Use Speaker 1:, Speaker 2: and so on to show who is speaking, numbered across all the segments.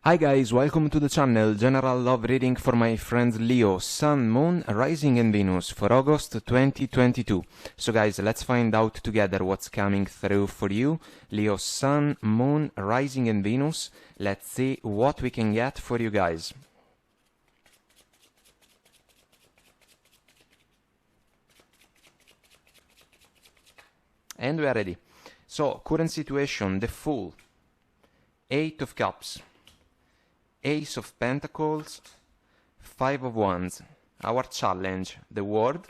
Speaker 1: Hi guys, welcome to the channel General Love Reading for my friends Leo, Sun, Moon, Rising and Venus for August 2022. So guys, let's find out together what's coming through for you. Leo, Sun, Moon, Rising and Venus. Let's see what we can get for you guys. And we are ready. So, current situation, the Fool, Eight of Cups, Ace of Pentacles, Five of Wands, our challenge, the World,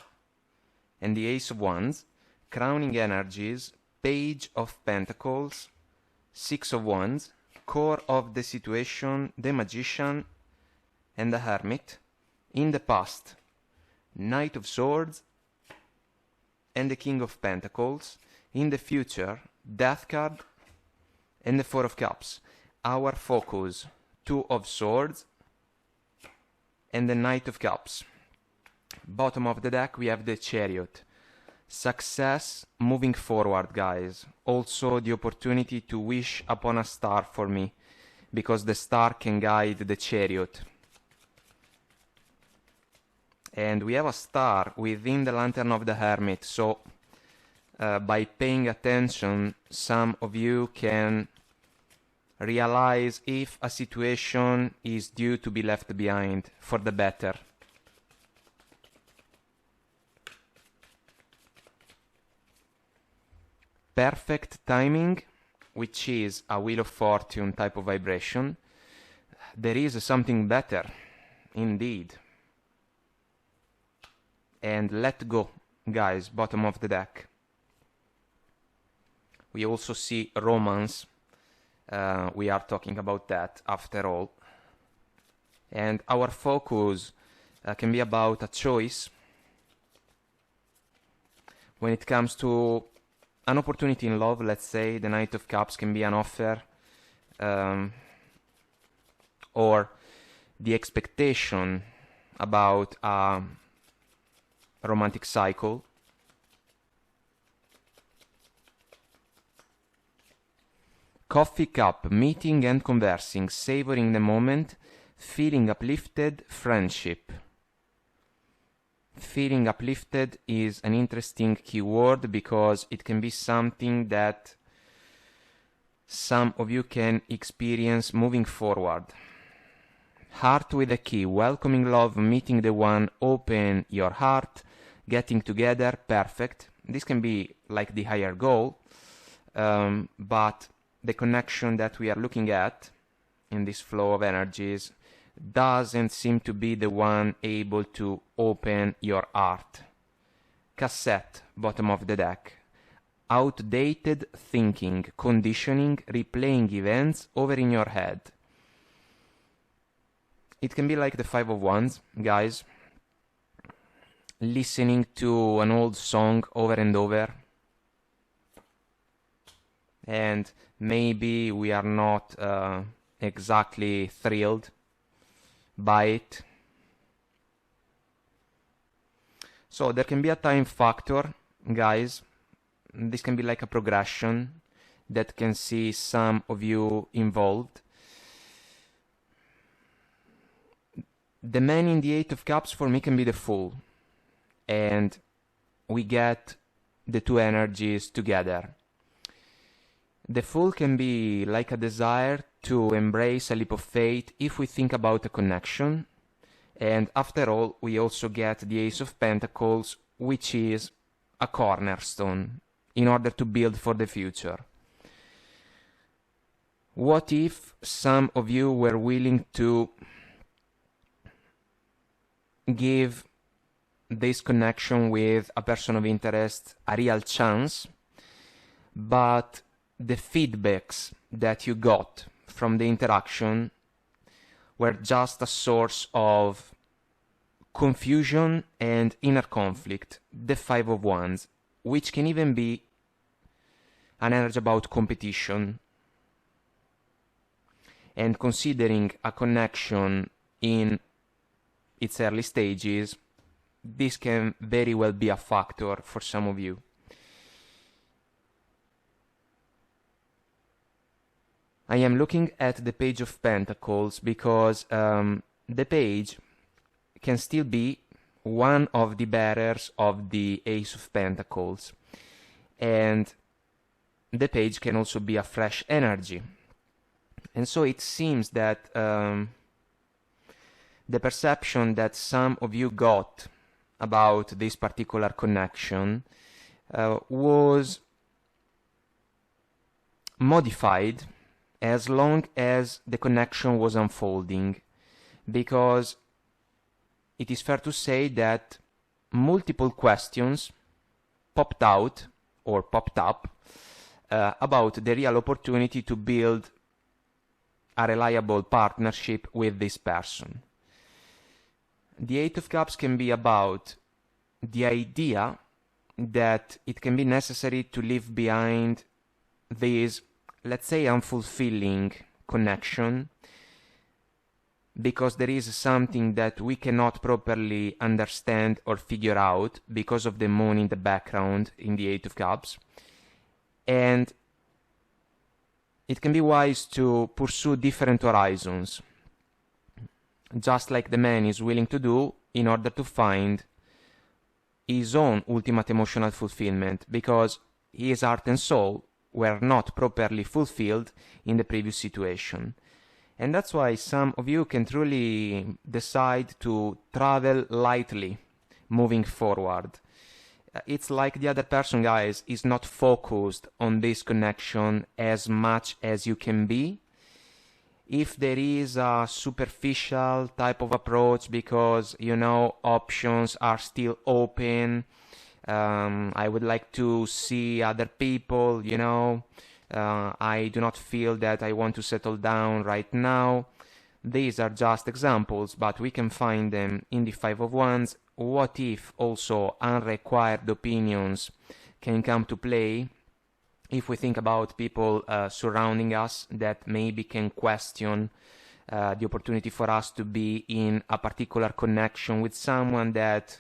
Speaker 1: and the Ace of Wands, crowning energies, Page of Pentacles, Six of Wands, core of the situation, the Magician, and the Hermit, in the past, Knight of Swords, and the King of Pentacles, in the future, Death card, and the Four of Cups, our focus, Two of Swords, and the Knight of Cups. Bottom of the deck we have the Chariot. Success moving forward, guys. Also the opportunity to wish upon a star for me, because the star can guide the Chariot. And we have a star within the Lantern of the Hermit, so by paying attention, some of you can realize if a situation is due to be left behind for the better. Perfect timing, which is a Wheel of Fortune type of vibration. There is something better, indeed. And let go, guys, bottom of the deck. We also see romance. We are talking about that after all. And our focus can be about a choice when it comes to an opportunity in love. Let's say the Knight of Cups can be an offer, or the expectation about a romantic cycle. Coffee cup, meeting and conversing, savoring the moment, feeling uplifted, friendship. Feeling uplifted is an interesting keyword because it can be something that some of you can experience moving forward. Heart with a key, welcoming love, meeting the one, open your heart, getting together, perfect. This can be like the higher goal, but the connection that we are looking at in this flow of energies doesn't seem to be the one able to open your heart. Cassette, bottom of the deck. Outdated thinking, conditioning, replaying events over in your head. It can be like the Five of Wands, guys. Listening to an old song over and over. And maybe we are not exactly thrilled by it. So there can be a time factor, guys. This can be like a progression that can see some of you involved. The man in the Eight of Cups for me can be the Fool. And we get the two energies together. The Fool can be like a desire to embrace a leap of faith if we think about a connection. And after all, we also get the Ace of Pentacles, which is a cornerstone in order to build for the future. What if some of you were willing to give this connection with a person of interest a real chance, but the feedbacks that you got from the interaction were just a source of confusion and inner conflict, the Five of Wands, which can even be an energy about competition. And considering a connection in its early stages, this can very well be a factor for some of you. I am looking at the Page of Pentacles because the page can still be one of the bearers of the Ace of Pentacles, and the page can also be a fresh energy. And so it seems that the perception that some of you got about this particular connection was modified as long as the connection was unfolding, because it is fair to say that multiple questions popped out or popped up about the real opportunity to build a reliable partnership with this person. The Eight of Cups can be about the idea that it can be necessary to leave behind this, let's say, unfulfilling connection, because there is something that we cannot properly understand or figure out because of the moon in the background in the Eight of Cups. And it can be wise to pursue different horizons, just like the man is willing to do in order to find his own ultimate emotional fulfillment, because his heart and soul were not properly fulfilled in the previous situation. And that's why some of you can truly decide to travel lightly moving forward. It's like the other person, guys, is not focused on this connection as much as you can be. If there is a superficial type of approach because, you know, options are still open, I would like to see other people, you know, I do not feel that I want to settle down right now. These are just examples, but we can find them in the Five of Wands. What if also unrequired opinions can come to play? If we think about people surrounding us that maybe can question the opportunity for us to be in a particular connection with someone that,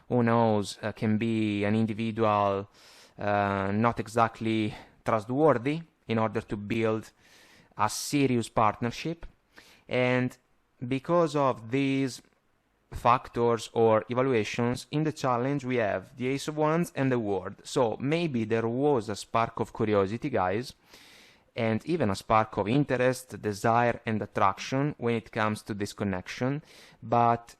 Speaker 1: who knows, can be an individual not exactly trustworthy in order to build a serious partnership. And because of these factors or evaluations in the challenge, we have the Ace of Wands and the World. So maybe there was a spark of curiosity, guys, and even a spark of interest, desire and attraction when it comes to this connection, but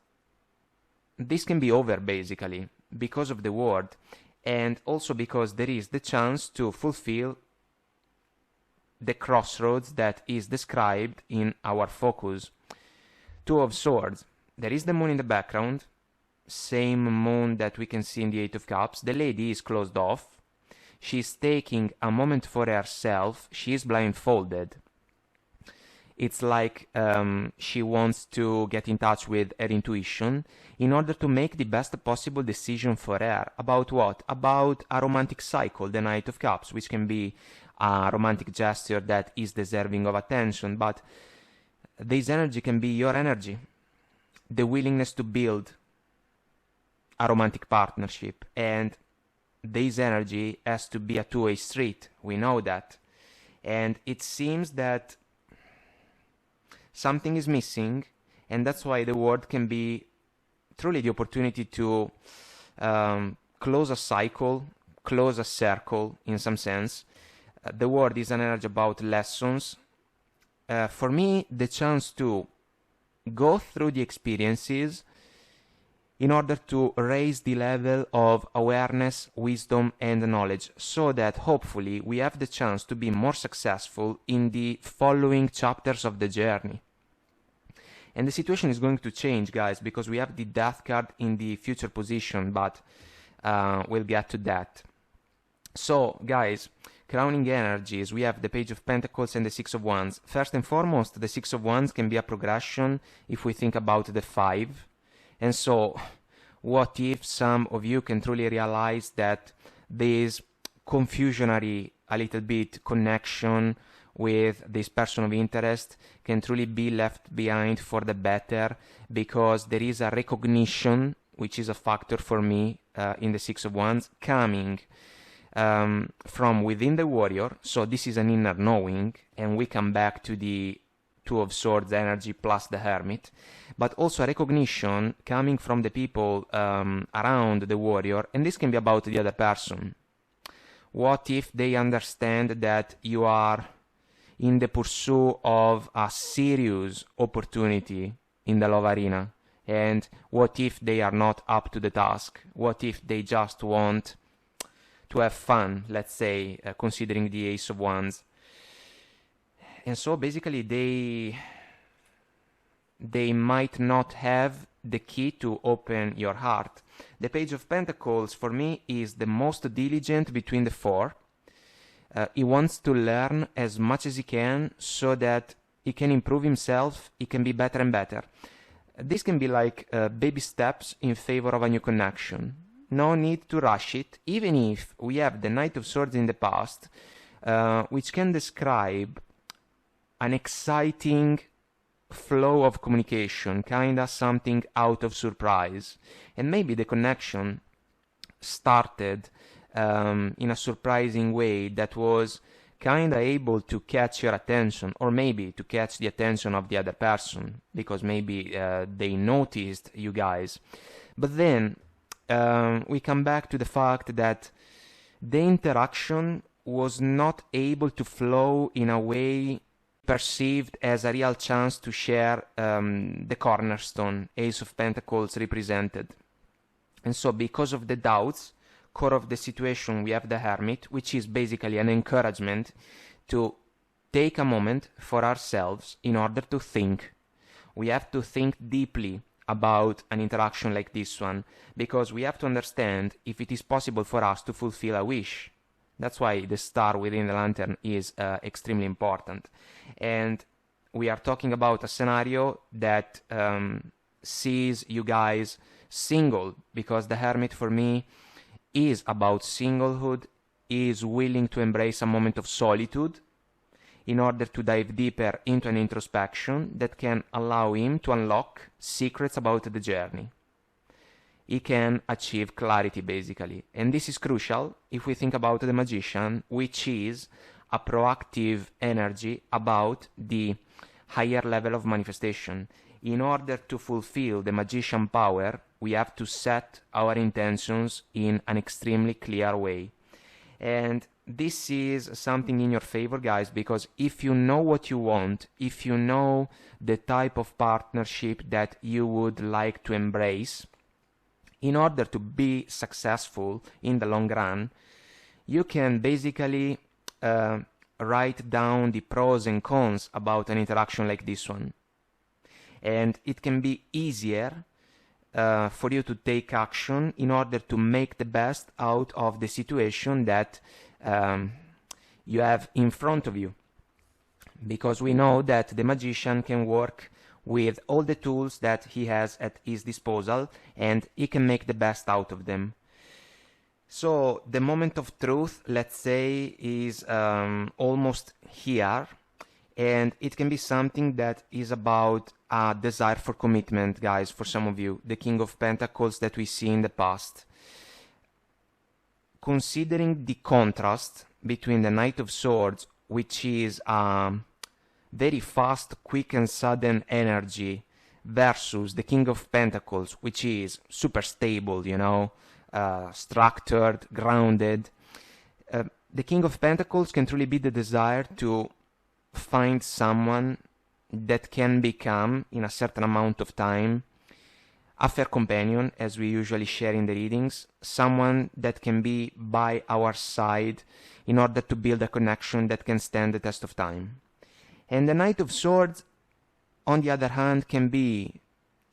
Speaker 1: this can be over basically because of the World, and also because there is the chance to fulfill the crossroads that is described in our focus. Two of Swords. There is the moon in the background, same moon that we can see in the Eight of Cups. The lady is closed off. She is taking a moment for herself. She is blindfolded. It's like she wants to get in touch with her intuition in order to make the best possible decision for her. About what? About a romantic cycle, the Knight of Cups, which can be a romantic gesture that is deserving of attention, but this energy can be your energy. The willingness to build a romantic partnership, and this energy has to be a two-way street. We know that. And it seems that something is missing, and that's why the World can be truly the opportunity to close a cycle, close a circle in some sense. The World is an energy about lessons. For me, the chance to go through the experiences in order to raise the level of awareness, wisdom and knowledge, so that hopefully we have the chance to be more successful in the following chapters of the journey. And the situation is going to change, guys, because we have the Death card in the future position, but we'll get to that. So, guys, crowning energies, we have the Page of Pentacles and the Six of Wands. First and foremost, the Six of Wands can be a progression if we think about the Five. And so, what if some of you can truly realize that this confusionary, a little bit, connection with this person of interest can truly be left behind for the better, because there is a recognition, which is a factor for me in the Six of Wands, coming from within the warrior. So this is an inner knowing, and we come back to the Two of Swords energy plus the Hermit, but also a recognition coming from the people around the warrior, and this can be about the other person. What if they understand that you are in the pursuit of a serious opportunity in the love arena? And what if they are not up to the task? What if they just want to have fun, let's say, considering the Ace of Wands? And so basically they might not have the key to open your heart. The Page of Pentacles for me is the most diligent between the four. He wants to learn as much as he can so that he can improve himself, he can be better and better. This can be like baby steps in favor of a new connection. No need to rush it, even if we have the Knight of Swords in the past, which can describe an exciting flow of communication, kinda something out of surprise. And maybe the connection started in a surprising way that was kinda able to catch your attention, or maybe to catch the attention of the other person, because maybe they noticed you guys. But then we come back to the fact that the interaction was not able to flow in a way perceived as a real chance to share the cornerstone Ace of Pentacles represented. And so because of the doubts, core of the situation, we have the Hermit, which is basically an encouragement to take a moment for ourselves in order to think. We have to think deeply about an interaction like this one, because we have to understand if it is possible for us to fulfill a wish. That's why the star within the lantern is extremely important. And we are talking about a scenario that sees you guys single, because the Hermit for me is about singlehood, is willing to embrace a moment of solitude in order to dive deeper into an introspection that can allow him to unlock secrets about the journey. He can achieve clarity, basically. And this is crucial if we think about the Magician, which is a proactive energy about the higher level of manifestation. In order to fulfill the Magician power, we have to set our intentions in an extremely clear way. And this is something in your favor, guys, because if you know what you want, if you know the type of partnership that you would like to embrace, in order to be successful in the long run, you can basically write down the pros and cons about an interaction like this one. And it can be easier for you to take action in order to make the best out of the situation that you have in front of you. Because we know that the Magician can work with all the tools that he has at his disposal, and he can make the best out of them. So the moment of truth, let's say, is almost here, and it can be something that is about a desire for commitment, guys, for some of you, the King of Pentacles that we see in the past. Considering the contrast between the Knight of Swords, which is very fast, quick and sudden energy, versus the King of Pentacles, which is super stable, you know, structured, grounded. The King of Pentacles can truly be the desire to find someone that can become, in a certain amount of time, a fair companion, as we usually share in the readings, someone that can be by our side in order to build a connection that can stand the test of time. And the Knight of Swords, on the other hand, can be,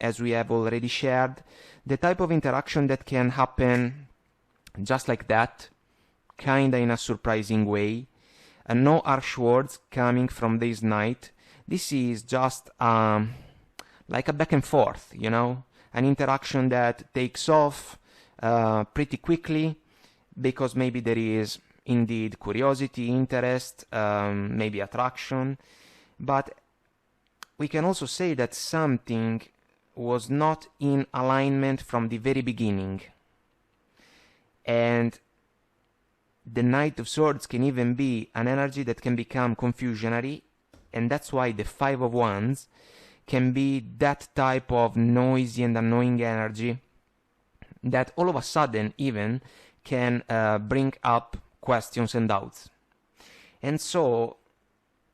Speaker 1: as we have already shared, the type of interaction that can happen just like that, kinda in a surprising way, and no harsh words coming from this Knight. This is just like a back and forth, you know, an interaction that takes off pretty quickly, because maybe there is indeed curiosity, interest, maybe attraction. But we can also say that something was not in alignment from the very beginning. And the Knight of Swords can even be an energy that can become confusionary, and that's why the Five of Wands can be that type of noisy and annoying energy that all of a sudden even can bring up questions and doubts. And so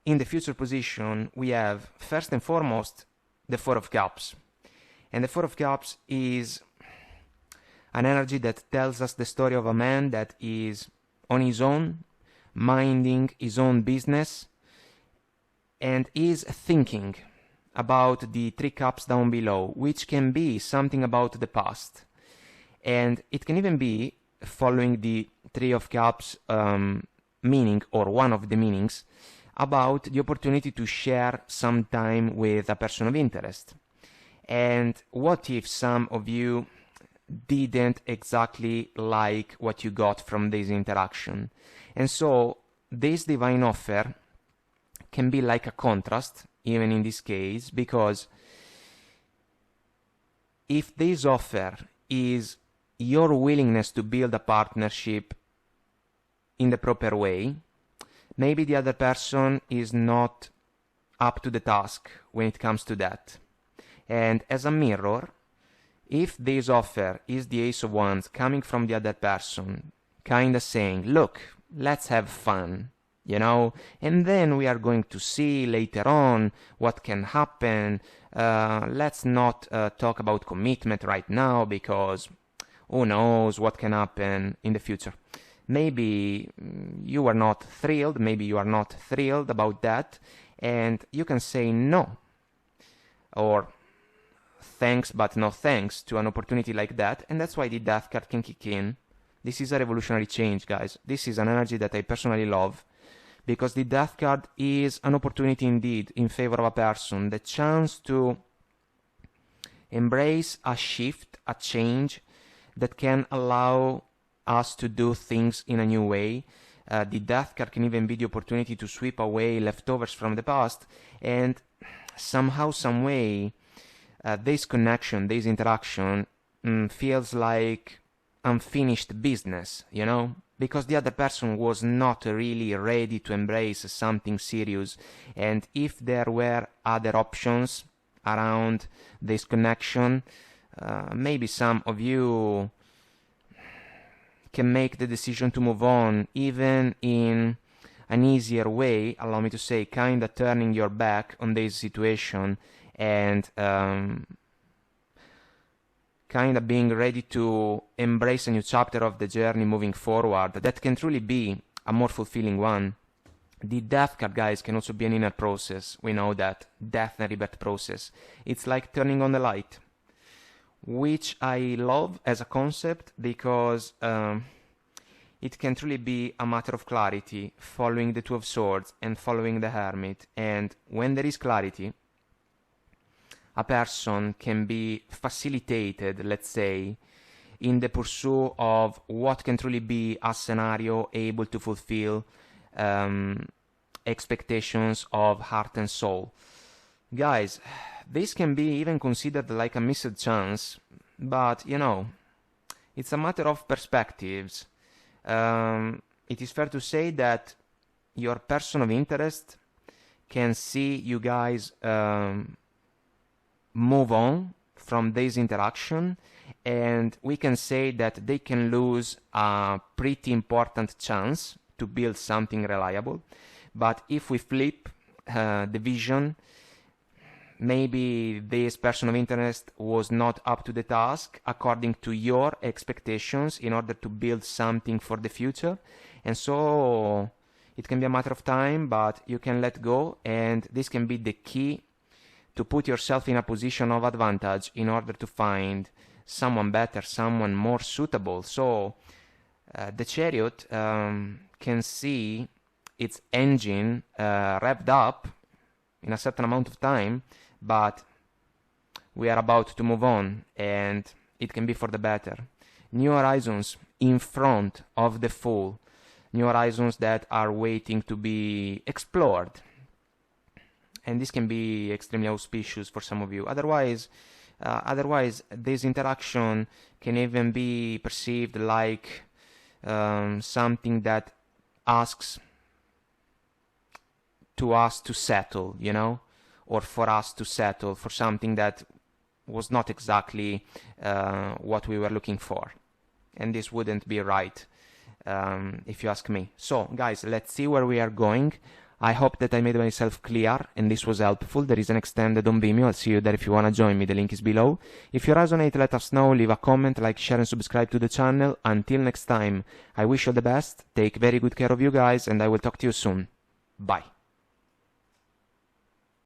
Speaker 1: in the future position we have first and foremost the Four of Cups, and the Four of Cups is an energy that tells us the story of a man that is on his own, minding his own business, and is thinking about the Three Cups down below, which can be something about the past. And it can even be, following the Three of Cups meaning, or one of the meanings, about the opportunity to share some time with a person of interest. And what if some of you didn't exactly like what you got from this interaction? And so this divine offer can be like a contrast, even in this case, because if this offer is your willingness to build a partnership in the proper way, maybe the other person is not up to the task when it comes to that. And as a mirror, if this offer is the Ace of Wands coming from the other person, kinda saying, look, let's have fun, you know, and then we are going to see later on what can happen. Let's not talk about commitment right now, because who knows what can happen in the future. Maybe you are not thrilled, maybe you are not thrilled about that, and you can say no, or thanks but no thanks to an opportunity like that. And that's why the Death card can kick in. This is a revolutionary change, guys. This is an energy that I personally love, because the Death card is an opportunity indeed in favor of a person, the chance to embrace a shift, a change that can allow us to do things in a new way. The Death card can even be the opportunity to sweep away leftovers from the past, and somehow, some way, this connection, this interaction feels like unfinished business, you know, because the other person was not really ready to embrace something serious. And if there were other options around this connection, maybe some of you can make the decision to move on, even in an easier way, allow me to say, kind of turning your back on this situation and kind of being ready to embrace a new chapter of the journey moving forward that can truly be a more fulfilling one. The Death card, guys, can also be an inner process. We know that. Death and rebirth process. It's like turning on the light, which I love as a concept, because it can truly be a matter of clarity, following the Two of Swords and following the Hermit. And when there is clarity, a person can be facilitated, let's say, in the pursuit of what can truly be a scenario able to fulfill expectations of heart and soul. Guys, this can be even considered like a missed chance, but, you know, it's a matter of perspectives. It is fair to say that your person of interest can see you guys move on from this interaction, and we can say that they can lose a pretty important chance to build something reliable. But if we flip the vision, maybe this person of interest was not up to the task according to your expectations in order to build something for the future, and so it can be a matter of time, but you can let go, and this can be the key to put yourself in a position of advantage in order to find someone better, someone more suitable. So the Chariot can see its engine revved up in a certain amount of time, but we are about to move on, and it can be for the better. New horizons in front of the Fool, new horizons that are waiting to be explored. And this can be extremely auspicious for some of you. Otherwise, this interaction can even be perceived like something that asks to us to settle, you know, or for us to settle for something that was not exactly what we were looking for. And this wouldn't be right, if you ask me. So, guys, let's see where we are going. I hope that I made myself clear and this was helpful. There is an extended on Vimeo. I'll see you there if you want to join me. The link is below. If you resonate, let us know. Leave a comment, like, share and subscribe to the channel. Until next time, I wish you all the best. Take very good care of you guys and I will talk to you soon. Bye.